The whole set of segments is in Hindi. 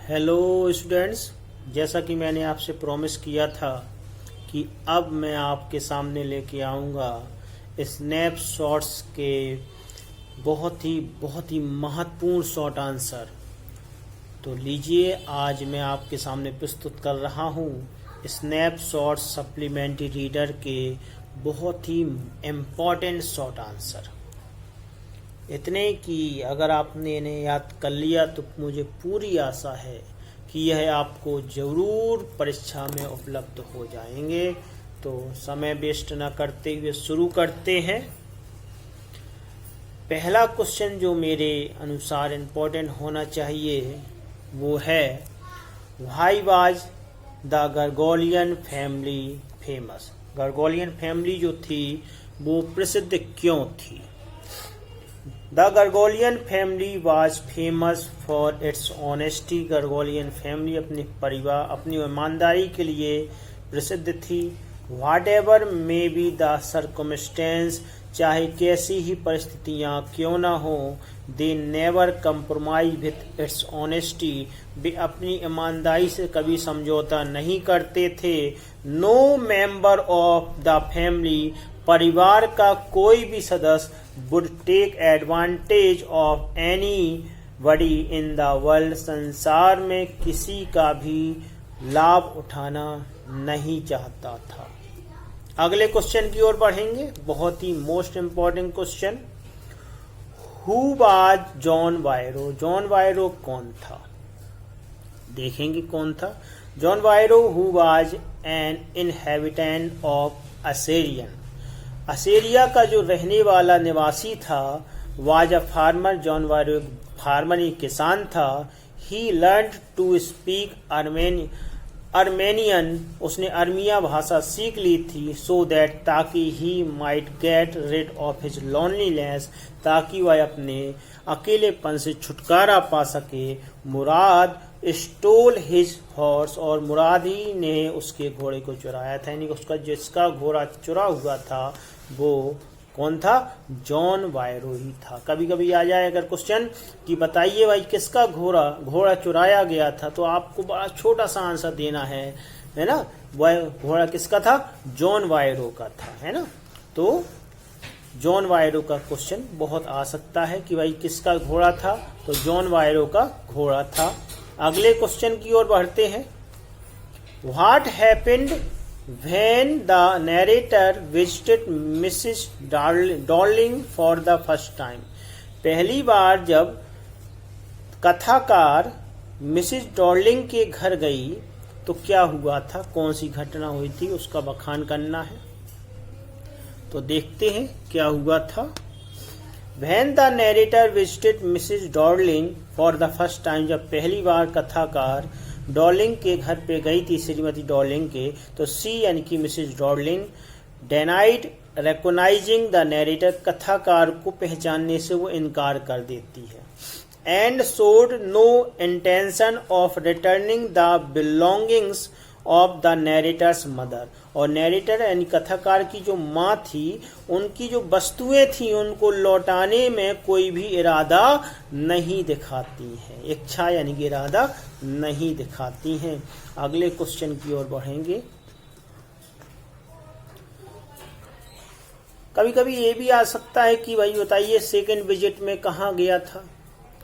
हेलो स्टूडेंट्स, जैसा कि मैंने आपसे प्रॉमिस किया था कि अब मैं आपके सामने लेके आऊँगा स्नैपशॉट्स के बहुत ही महत्वपूर्ण शॉर्ट आंसर। तो लीजिए, आज मैं आपके सामने प्रस्तुत कर रहा हूँ स्नैपशॉट सप्लीमेंट्री रीडर के बहुत ही इम्पॉर्टेंट शॉर्ट आंसर। इतने कि अगर आपने इन्हें याद कर लिया तो मुझे पूरी आशा है कि यह आपको ज़रूर परीक्षा में उपलब्ध हो जाएंगे। तो समय वेस्ट न करते हुए शुरू करते हैं। पहला क्वेश्चन जो मेरे अनुसार इम्पोर्टेंट होना चाहिए वो है, why was the Gargolian family famous. Gargolian family जो थी वो प्रसिद्ध क्यों थी? The Gargolian family was famous for its honesty. Gargolian family अपनी ईमानदारी के लिए प्रसिद्ध थी। Whatever may be the circumstance, चाहे कैसी ही परिस्थितियाँ क्यों ना हो, they never compromise with its honesty. वे अपनी ईमानदारी से कभी समझौता नहीं करते थे। No member of the family, परिवार का कोई भी सदस्य would take advantage of anybody in the world, संसार में किसी का भी लाभ उठाना नहीं चाहता था। अगले क्वेश्चन की ओर बढ़ेंगे, बहुत ही most important question. Who was John Byro. John Byro कौन था? देखेंगे कौन था। John Byro who was an inhabitant of Assyrian. Assyria का जो रहने वाला निवासी था, was a farmer. John Byro farmer किसान था। He learn to speak Armenian. उसने अर्मिया भाषा सीख ली थी। सो दैट, ताकि he might get rid of his loneliness, ताकि वह अपने अकेलेपन से छुटकारा पा सके। मुराद स्टोल हिज हॉर्स, और मुराद ही ने उसके घोड़े को चुराया था। यानी उसका जिसका घोड़ा चुरा हुआ था वो कौन था? जॉन वायरो ही था। कभी कभी आ जाए अगर क्वेश्चन कि बताइए भाई किसका घोड़ा चुराया गया था, तो आपको बड़ा छोटा सा आंसर देना है ना। वह घोड़ा किसका था? जॉन वायरो का था, है ना। तो जॉन वायरो का क्वेश्चन बहुत आ सकता है कि भाई किसका घोड़ा था, तो जॉन वायरो का घोड़ा था। अगले क्वेश्चन की ओर बढ़ते हैं। What happened when the narrator visited Mrs. Darling for the first time। पहली बार जब कथाकार मिसेस डॉर्लिंग के घर गई तो क्या हुआ था, कौन सी घटना हुई थी, उसका बखान करना है। तो देखते हैं क्या हुआ था। When the narrator visited Mrs. Darling for the first time, जब पहली बार कथाकार डॉर्लिंग के घर पे गई थी, श्रीमती डॉर्लिंग के, तो सी यानी कि Mrs Dorling denied recognising the narrator, कथाकार को पहचानने से वो इनकार कर देती है। And showed no intention of returning the belongings of the narrator's mother, और नैरेटर यानी कथाकार की जो माँ थी, उनकी जो वस्तुएं थी उनको लौटाने में कोई भी इरादा नहीं दिखाती है। इच्छा यानी कि इरादा नहीं दिखाती हैं। अगले क्वेश्चन की ओर बढ़ेंगे। कभी कभी ये भी आ सकता है कि भाई बताइए सेकंड विजिट में कहाँ गया था।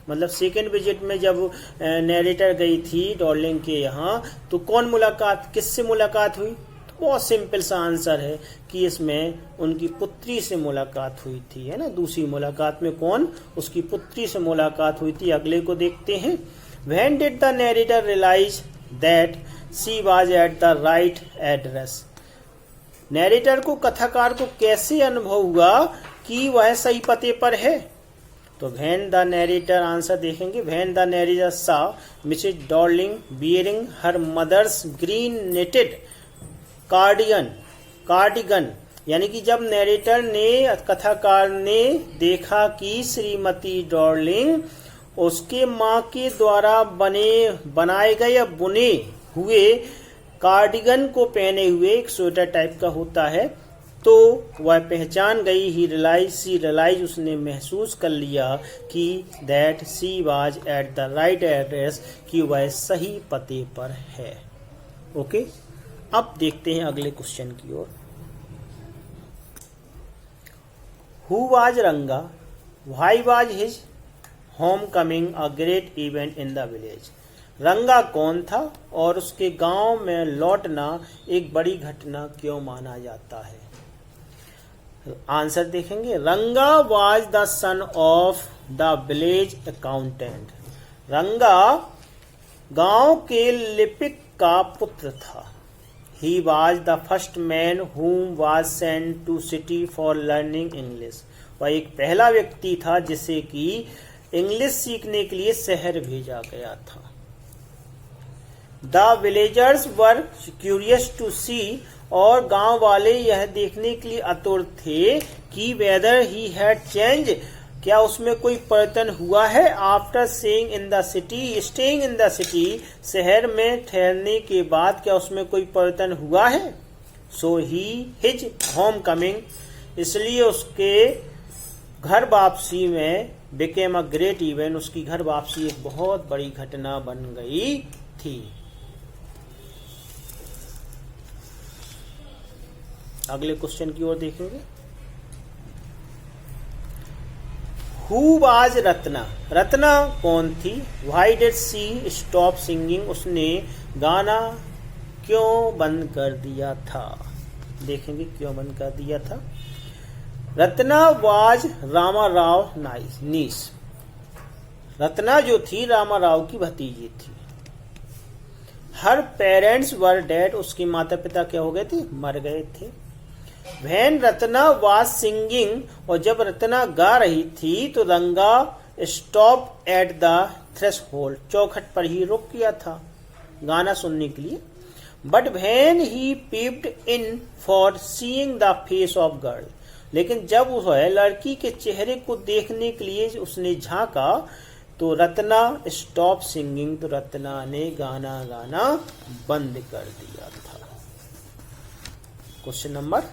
मतलब सेकंड विजिट में जब नैरेटर गई थी डॉर्लिंग के यहाँ, तो कौन मुलाकात, किससे मुलाकात हुई? तो बहुत सिंपल सा आंसर है कि इसमें उनकी पुत्री से मुलाकात हुई थी, है ना। दूसरी मुलाकात में कौन? उसकी पुत्री से मुलाकात हुई थी। अगले को देखते हैं। When did the narrator realize that she was at the right address? Narrator को, कथाकार को कैसे अनुभव हुआ कि वह सही पते पर है? तो when the narrator, आंसर देखेंगे। when the narrator saw Mrs. Darling wearing her mother's green knitted cardigan, यानी कि जब नैरेटर ने, कथाकार ने देखा कि श्रीमती डॉर्लिंग उसके माँ के द्वारा बनाए गए या बुने हुए कार्डिगन को पहने हुए, एक स्वेटर टाइप का होता है, तो वह पहचान गई, सी रियलाइज, उसने महसूस कर लिया कि that she was at the right address, कि वह सही पते पर है। ओके, अब देखते हैं अगले क्वेश्चन की ओर। हु वाज रंगा, why was his home coming a great event in the village. रंगा कौन था और उसके गांव में लौटना एक बड़ी घटना क्यों माना जाता है। आंसर देखेंगे। रंगा was the son of the village accountant. रंगा गांव के लिपिक का पुत्र था। He was the first man whom was sent to city for learning English। वह एक पहला व्यक्ति था जिसे कि इंग्लिश सीखने के लिए शहर भेजा गया था। The villagers were curious to see, और गांव वाले यह देखने के लिए आतुर थे कि वेदर ही हैड चेंज, क्या उसमें कोई परिवर्तन हुआ है। After staying in the city, शहर में ठहरने के बाद क्या उसमें कोई परिवर्तन हुआ है। सो हिज होम कमिंग, इसलिए उसके घर वापसी में बिकेम अ ग्रेट इवेंट, उसकी घर वापसी एक बहुत बड़ी घटना बन गई थी। अगले क्वेश्चन की ओर देखेंगे। हु वाज रत्ना, रत्ना कौन थी। Why did she stop singing, उसने गाना क्यों बंद कर दिया था। देखेंगे क्यों बंद कर दिया था। रत्ना वाज रामाराव नीस, रत्ना जो थी रामाराव की भतीजी थी। हर पेरेंट्स वर डेड, उसके माता पिता क्या हो गए थे, मर गए थे। व्हेन रत्ना वाज सिंगिंग, और जब रत्ना गा रही थी तो रंगा स्टॉप एट द थ्रेशोल्ड, चौखट पर ही रुक गया था गाना सुनने के लिए। But when he peeped in for seeing the face of girl, लेकिन जब वह लड़की के चेहरे को देखने के लिए उसने झांका तो रत्ना स्टॉप सिंगिंग, तो रत्ना ने गाना गाना बंद कर दिया था। Question number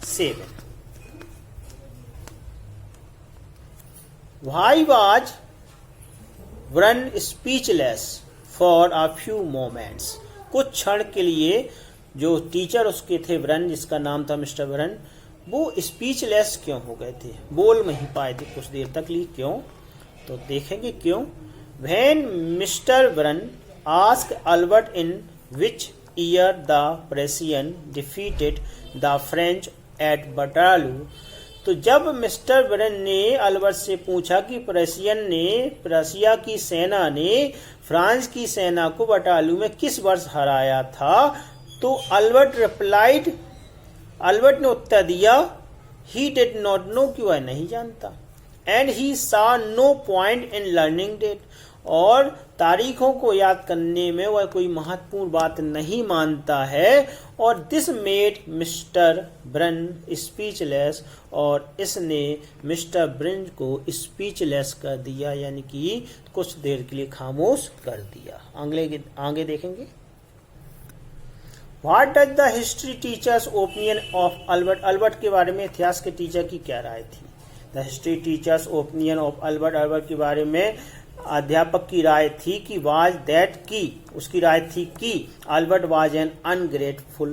7। Why was Vran speechless for a few moments? कुछ क्षण के लिए जो टीचर उसके थे व्रन, जिसका नाम था मिस्टर व्रन, वो स्पीचलेस क्यों हो गए थे, बोल नहीं पाए थे कुछ देर तक लिए। क्यों, तो देखेंगे क्यों। When Mr Wren ask Albert in which year the Prussian defeated the French at Waterloo, तो जब मिस्टर व्रन ने अल्बर्ट से पूछा कि प्रसिया की सेना ने फ्रांस की सेना को वटारलू में किस वर्ष हराया था, तो अल्बर्ट ने उत्तर दिया ही डिड नॉट नो, कि वह नहीं जानता। And he saw no point in learning date, और तारीखों को याद करने में वह कोई महत्वपूर्ण बात नहीं मानता है। और दिस मेड मिस्टर ब्रन स्पीचलेस, और इसने मिस्टर ब्रन को स्पीचलेस कर दिया, यानी कि कुछ देर के लिए खामोश कर दिया। आगे देखेंगे। What does the history teachers opinion of Albert, Albert के बारे में इतिहास के टीचर की क्या राय थी। The history teachers opinion of Albert के बारे में अध्यापक की राय थी कि वाज दैट की, उसकी राय थी कि अल्बर्ट वाज एन अनग्रेटफुल,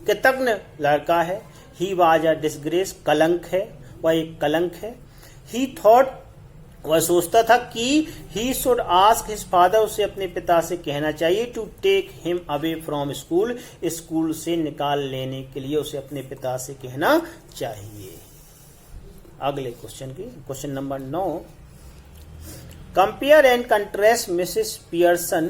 कृतज्ञ लड़का है। ही वाज अ डिसग्रेस, कलंक है, वह एक कलंक है। ही थॉट, वह सोचता था कि he should ask his father, उसे अपने पिता से कहना चाहिए to take him away from school, school से निकाल लेने के लिए उसे अपने पिता से कहना चाहिए। अगले question number 9। Compare and contrast Mrs Pearson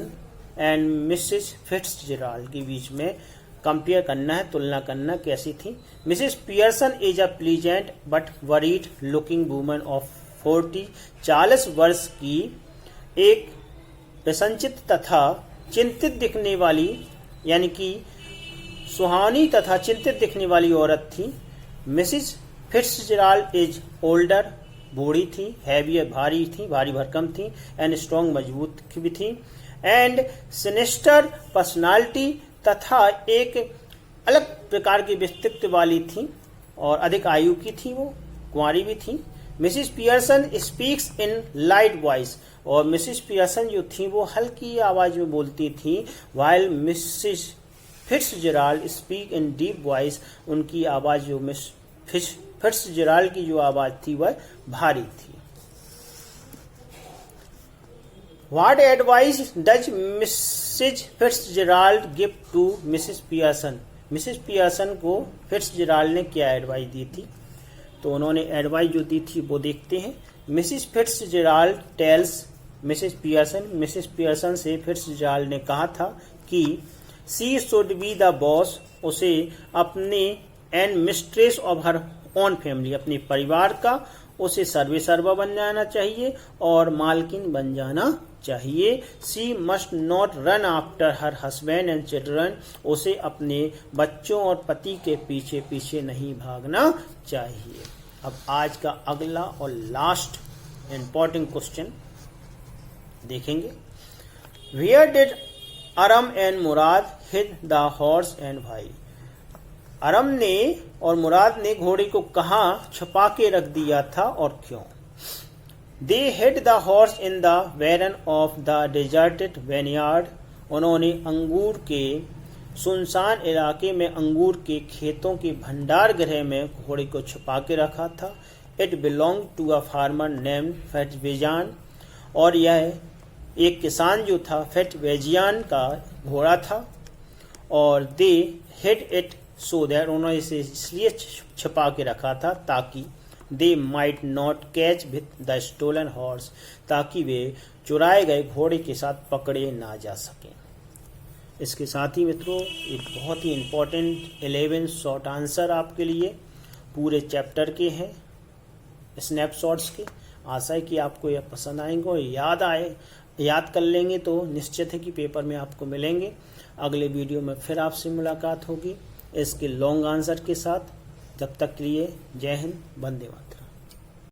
and Mrs Fitzgerald के बीच में कंपेयर करना है, तुलना करना। कैसी थी। Mrs Pearson is a pleasant but worried looking woman of 40 वर्ष की एक प्रसन्नचित तथा चिंतित दिखने वाली, यानी कि सुहानी तथा चिंतित दिखने वाली औरत थी। मिसेस फिट्जजेराल्ड इज ओल्डर, बूढ़ी थी, हैवी, भारी भरकम थी, एंड स्ट्रॉन्ग, मजबूत भी थी, एंड सिनिस्टर पर्सनालिटी, तथा एक अलग प्रकार की व्यक्तित्व वाली थी। और अधिक आयु की थी, वो कुंवारी भी थी। Mrs Pearson speaks in light voice, और मिसिस पियर्सन जो थी वो हल्की आवाज में बोलती थी, while Mrs Fitzgerald speak in deep voice, उनकी आवाज जो मिस फिट्जजेराल्ड की जो आवाज थी वह भारी थी। What advice does Mrs. Fitzgerald give to Mrs. Pearson? Mrs Pearson को फिट्जजेराल्ड ने क्या एडवाइस दी थी? तो उन्होंने एडवाइस जो दी थी वो देखते हैं। मिसिस फिट्जजेराल्ड टेल्स मिसिस पियर्सन से फिट्जजेराल्ड ने कहा था कि she should be the boss, उसे अपने and mistress of her own family, अपने परिवार का उसे सर्वेसर्वा बन जाना चाहिए और मालकिन बन जाना चाहिए। She must not run after her husband and children, उसे अपने बच्चों और पति के पीछे पीछे नहीं भागना चाहिए। अब आज का अगला और लास्ट इंपॉर्टेंट क्वेश्चन देखेंगे। Where did Aram and Murad hid the horse and why? Aram ने और मुराद ने घोड़े को कहाँ छुपा के रख दिया था और क्यों? They hid the horse in the barn of the deserted vineyard, उन्होंने अंगूर के सुनसान इलाके में अंगूर के खेतों के भंडार गृह में घोड़े को छुपा के रखा था। It belong to a farmer named Fetvajian, और यह एक किसान जो था फेटवेजियान का घोड़ा था। और they hid it so that, उन्होंने इसे इसलिए छुपा के रखा था ताकि they might not catch with the stolen horse, ताकि वे चुराए गए घोड़े के साथ पकड़े ना जा सकें। इसके साथ ही मित्रों एक बहुत ही इम्पोर्टेंट 11 शॉर्ट आंसर आपके लिए पूरे चैप्टर के हैं, स्नैपशॉट्स के। आशा है कि आपको यह पसंद आएंगे और याद कर लेंगे तो निश्चित है कि पेपर में आपको मिलेंगे। अगले वीडियो में फिर आपसे मुलाकात होगी इसके लॉन्ग आंसर के साथ। जब तक के लिए जय हिंद, वंदे मातरम।